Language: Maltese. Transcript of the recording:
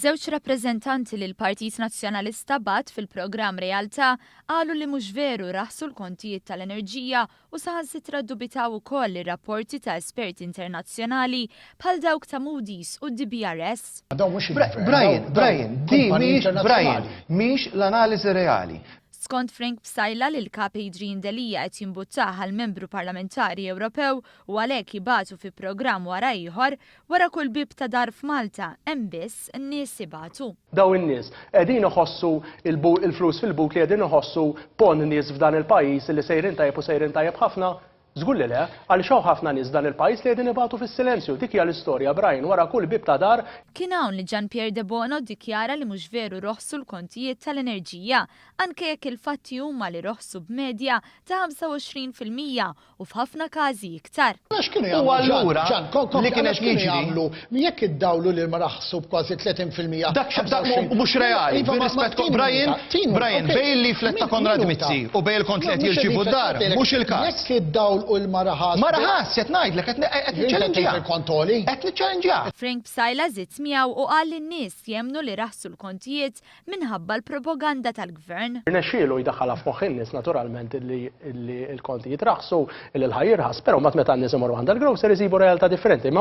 Żewġ rappreżentanti li l-Partit Nazzjonalista bat fil-programm Realtà qalu li mhux veru raħsu l-kontijiet tal-enerġija u saħansitra ddubitaw ukoll ir-rapporti ta' esperti internazzjonali bħal dawk ta' Moody's u d-DBRS. Brian, mhix l-analiżi reali. Skont Frank Psajla li l-kap Adrian Delija qed jimbuttaħ għal membru parlamentari Ewropew u għalhekk jibatu fi programm wara ieħor wara kull bib ta' dar f'Malta hemm biss n-nies ibatu. Daw in-nies qegħdin iħossu il-flus fil-buk li qegħdin iħossu pon nies f'dan il-pajjiż li sejrin tajjeb ħafna. Żgur li le, għaliex hawn ħafna nies dan il-pajjiż li qegħdin ibatu fis-silenzju. Dik hija l-istorja Brian wara kull bib ta' dar. Kien hawn li Gian Pier De Bono ddikjara li mhux veru roħsu l-kontijiet tal-enerġija, anke jekk il-fatti huma li roħsu b'medja ta' 25% u f'ħafna każi iktar. U allura li kienet jiġri jekk iddawlu li ma raħsu b'kważi 30%. dak mhux reali. Brian, bejn li fletta Konrad Mizzi u bejn il-kont li qed jirċievu d-dar, mhux il-każ. Jekk iddawl u l-maraħas. Maraħas, qed ngħidlek qed niċċallenġja. Frank Psajla żied miegħu u qal li n-nies jemmnu li raħsu l-kontijiet minħabba l-propaganda tal-gvern. Irnexxielu jdaħħalha f'moħħ in-nies naturalment li l-kontijiet raħsu il-ħajjirħas, però meta n-nies imorru għand il-grocer isibu realtà differenti.